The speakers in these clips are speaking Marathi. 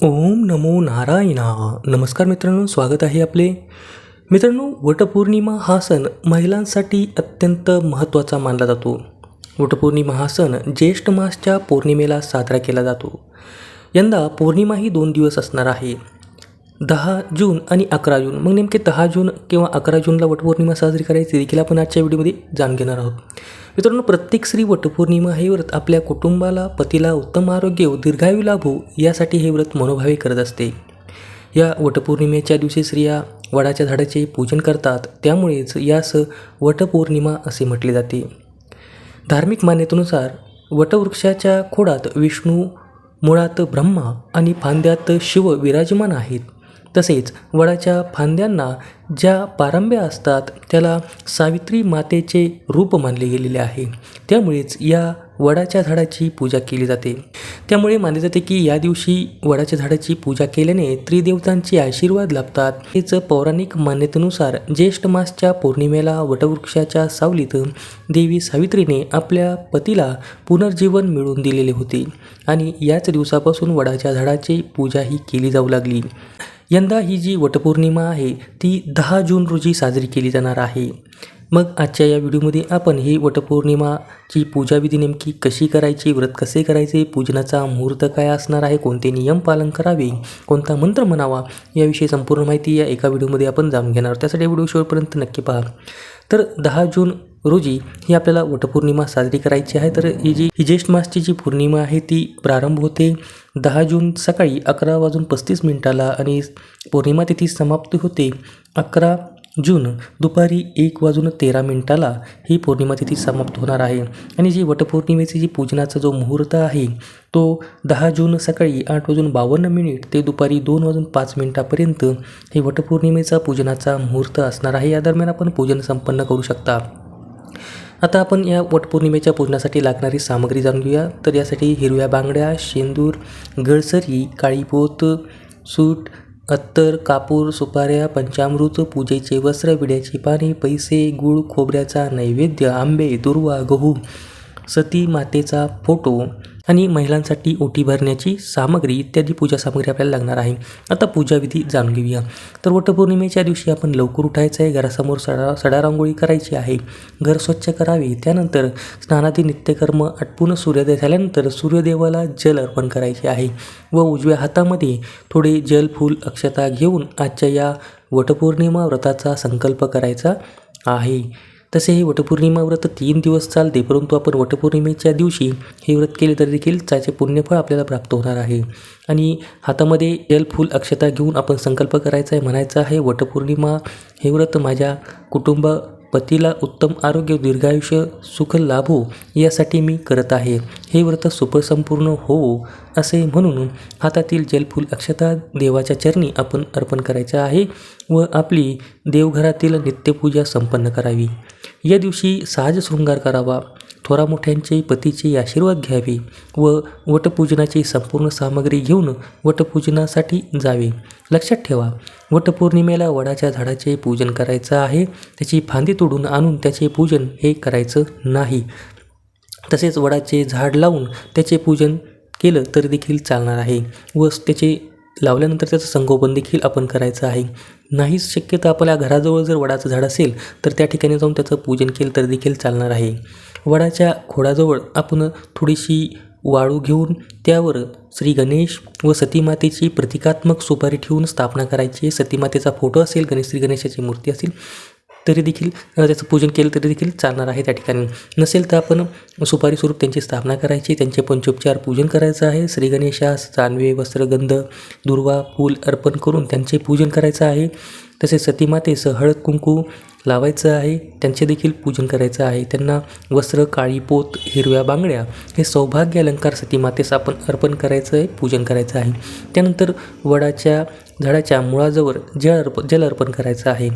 ओम नमो नारायणा. नमस्कार मित्रांनो, स्वागत आहे आपले. मित्रांनो, वटपौर्णिमा हा सण महिलांसाठी अत्यंत महत्त्वाचा मानला जातो. वटपौर्णिमा हा सण ज्येष्ठ मासच्या पौर्णिमेला साजरा केला जातो. यंदा पौर्णिमा ही 2 दिवस असणार आहे, 10 जून आणि 11 जून. मग नेमके 10 जून किंवा 11 जूनला वटपौर्णिमा साजरी करायची देखील आपण आजच्या व्हिडिओमध्ये जाणून घेणार आहोत. मित्रांनो, प्रत्येक स्त्री वटपौर्णिमा हे व्रत आपल्या कुटुंबाला, पतीला उत्तम आरोग्य व दीर्घायू लाभो यासाठी हे व्रत मनोभावे करत असते. या वटपौर्णिमेच्या दिवशी स्त्रिया वडाच्या झाडाचे पूजन करतात, त्यामुळेच यास वटपौर्णिमा असे म्हटले जाते. धार्मिक मान्यतेनुसार वटवृक्षाच्या खोडात विष्णू, मुळात ब्रह्मा आणि फांद्यात शिव विराजमान आहेत. तसेच वडाच्या फांद्यांना ज्या पारंब्या असतात त्याला सावित्री मातेचे रूप मानले गेलेले आहे. त्यामुळेच या वडाच्या झाडाची पूजा केली जाते. त्यामुळे मानले जाते की या दिवशी वडाच्या झाडाची पूजा केल्याने त्रिदेवतांचे आशीर्वाद लाभतात. हेच पौराणिक मान्यतेनुसार ज्येष्ठ मासच्या पौर्णिमेला वटवृक्षाच्या सावलीत देवी सावित्रीने आपल्या पतीला पुनर्जीवन मिळवून दिलेले होते आणि याच दिवसापासून वडाच्या झाडाची पूजा ही केली जाऊ लागली. यंदा ही जी वटपौर्णिमा आहे ती 10 जून रोजी साजरी केली जाणार आहे. मग आजच्या या व्हिडिओमध्ये आपण ही वटपौर्णिमाची पूजाविधी नेमकी कशी करायची, व्रत कसे करायचे, पूजनाचा मुहूर्त काय असणार आहे, कोणते नियम पालन करावे, कोणता मंत्र म्हणावा, याविषयी संपूर्ण माहिती या एका व्हिडिओमध्ये आपण जाणून घेणार. त्यासाठी व्हिडिओ शेवटपर्यंत नक्की पहा. तर 10 जून रोजी ही आपल्याला वटपौर्णिमा साजरी करायची आहे. तर ही ज्येष्ठ मासची जी पौर्णिमा आहे ती प्रारंभ होते 10 जून सकाळी 11:35 आणि पौर्णिमा तिथी समाप्ती होते 11 जून दुपारी 1:13 ही पौर्णिमा तिथी समाप्त होणार आहे. आणि जी वटपौर्णिमेची जी पूजनाचा जो मुहूर्त आहे तो 10 जून सकाळी 8:52 ते दुपारी 2:05 हे वटपौर्णिमेचा पूजनाचा मुहूर्त असणार आहे. या दरम्यान आपण पूजन संपन्न करू शकता. आता आपण या वटपौर्णिमेच्या पूजनासाठी लागणारी सामग्री जाणून घेऊया. तर यासाठी हिरव्या बांगड्या, शेंदूर, गळसरी, काळीपोत, सूट, अत्तर, कापूर, सुपाऱ्या, पंचामृत, पूजेचे वस्त्र, विड्याची पाने, पैसे, गूळ, खोबऱ्याचा नैवेद्य, आंबे, दुर्वा, गहू, सती मातेचा फोटो आणि महिलांसाठी ओटी भरण्याची सामग्री इत्यादी पूजा सामग्री आपल्याला लागणार आहे. आता पूजाविधी जाणून घेऊया. तर वटपौर्णिमेच्या दिवशी आपण लवकर उठायचं आहे. घरासमोर सडा रांगोळी करायची आहे. घर स्वच्छ करावे. त्यानंतर स्नानादी नित्यकर्म आटपून सूर्योदय झाल्यानंतर सूर्यदेवाला जल अर्पण करायचे आहे व उजव्या हातामध्ये थोडे जल, फूल, अक्षता घेऊन आजच्या या वटपौर्णिमा व्रताचा संकल्प करायचा आहे. तसे हे वटपौर्णिमा व्रत 3 दिवस चालते, परंतु आपण वटपौर्णिमेच्या दिवशी हे व्रत केले तरी देखील त्याचे पुण्यफळ आपल्याला प्राप्त होणार आहे. आणि हातामध्ये जल, फूल, अक्षता घेऊन आपण संकल्प करायचा आहे, म्हणायचं आहे, वटपौर्णिमा हे व्रत माझ्या कुटुंब, पतीला उत्तम आरोग्य, दीर्घायुष्य, सुख लाभो यासाठी मी करत आहे. हे व्रत सुसंपूर्ण हो असे म्हणून हातातील जलफूल, अक्षता देवाच्या चरणी आपण अर्पण करायचे आहे व आपली देवघरातील नित्यपूजा संपन्न करावी. या दिवशी साज शृंगार करावा. थोरा मोठ्यांचे, पतीचे आशीर्वाद घ्यावे व वटपूजनाची संपूर्ण सामग्री घेऊन वटपूजनासाठी जावे. लक्षात ठेवा, वटपौर्णिमेला वडाच्या झाडाचे पूजन करायचं आहे. त्याची फांदी तोडून आणून त्याचे पूजन हे करायचं नाही. तसेच वडाचे झाड लावून त्याचे पूजन केलं तर देखील चालणार आहे व त्याचे लावल्यानंतर त्याचं संगोपन देखील आपण करायचं आहे. नाहीच शक्य तर आपल्या घराजवळ जर वडाचं झाड असेल तर त्या ठिकाणी जाऊन त्याचं पूजन केलं तर देखील चालणार आहे. वडाच्या खोडाजवळ आपण थोडीशी वाळू घेऊन त्यावर श्री गणेश व सतीमातेची प्रतिकात्मक सुपारी ठेवून स्थापना करायची. सतीमातेचा फोटो असेल, श्री गणेशाची मूर्ती असेल तरी देखील त्याचं पूजन केलं तरी देखील चालणार आहे. त्या ठिकाणी नसेल तर आपण सुपारी स्वरूप त्यांची स्थापना करायची, त्यांचे पंचोपचार पूजन करायचं आहे. श्री गणेशास जानवे, वस्त्रगंध, दुर्वा, फूल अर्पण करून त्यांचे पूजन करायचं आहे. तसेच सतीमातेस हळद कुंकू लावायचं आहे, त्यांचे देखील पूजन करायचं आहे. त्यांना वस्त्र, काळी पोत, हिरव्या बांगड्या हे सौभाग्य अलंकार सतीमातेस आपण अर्पण करायचं आहे, पूजन करायचं आहे. त्यानंतर वडाच्या झाडाच्या मुळाजवळ जल अर्पण करायचं आहे.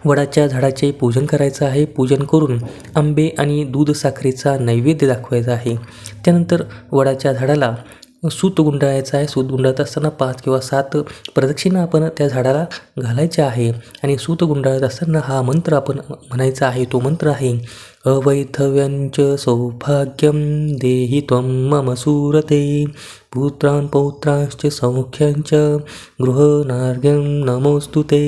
वडाच्या झाडाचे पूजन करायचं आहे. पूजन करून आंबे आणि दूध साखरेचा नैवेद्य दाखवायचा आहे. त्यानंतर वडाच्या झाडाला सूत गुंडाळायचं आहे. सूत गुंडाळत असताना 5 किंवा 7 प्रदक्षिणा आपण त्या झाडाला घालायच्या आहे आणि सूत गुंडाळत असताना हा मंत्र आपण म्हणायचा आहे. तो मंत्र आहे, अवैधव्यंच सौभाग्यम देहि त्वं मम सुरते पुत्रान् पौत्रांश्च सौख्यांच गृहनार्ग्यं नमोस्तुते.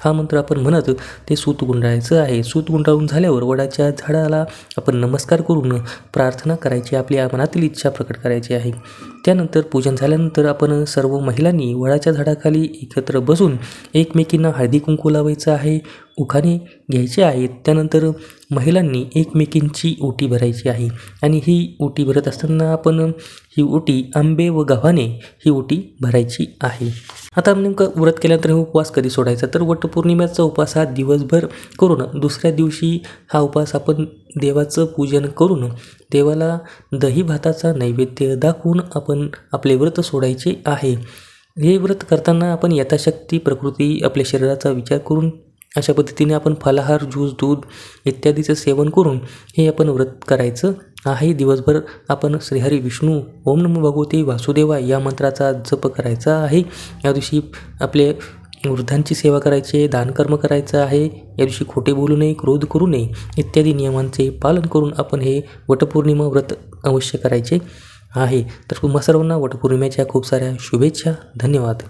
हा मंत्र आपण म्हणत ते सूत गुंडाळायचं आहे. सूत गुंडाळून झाल्यावर वडाच्या झाडाला आपण नमस्कार करून प्रार्थना करायची, आपल्या मनातील इच्छा प्रकट करायची आहे. त्यानंतर पूजन झाल्यानंतर आपण सर्व महिलांनी वडाच्या झाडाखाली एकत्र बसून एकमेकींना हळदी कुंकू लावायचं आहे, उखाणे घ्यायचे आहेत. त्यानंतर महिलांनी एकमेकींची ओटी भरायची आहे आणि ही ओटी भरत असताना आपण ही ओटी आंबे व गव्हाने ही ओटी भरायची आहे. आता नेमकं व्रत केल्यानंतर हे उपवास कधी सोडायचा, तर वटपौर्णिमेचा उपवास हा दिवसभर करून दुसऱ्या दिवशी हा उपवास आपण देवाचं पूजन करून देवाला दही भाताचा नैवेद्य दाखवून आपण आपले व्रत सोडायचे आहे. हे व्रत करताना आपण यथाशक्ती प्रकृती आपल्या शरीराचा विचार करून अशा पद्धतीने आपण फलाहार, ज्यूस, दूध इत्यादीचं सेवन करून हे आपण व्रत करायचं आहे. दिवसभर आपण श्रीहरी विष्णू ओम नमो भगवते वासुदेवाय या मंत्राचा जप करायचा आहे. या दिवशी आपले वृद्धांची सेवा करायची, दानकर्म करायचं आहे. या दिवशी खोटे बोलू नये, क्रोध करू नये इत्यादी नियमांचे पालन करून आपण हे वटपौर्णिमा व्रत अवश्य करायचे आहे. तर तुम्हा सर्वांना वटपौर्णिमेच्या खूप साऱ्या शुभेच्छा. धन्यवाद.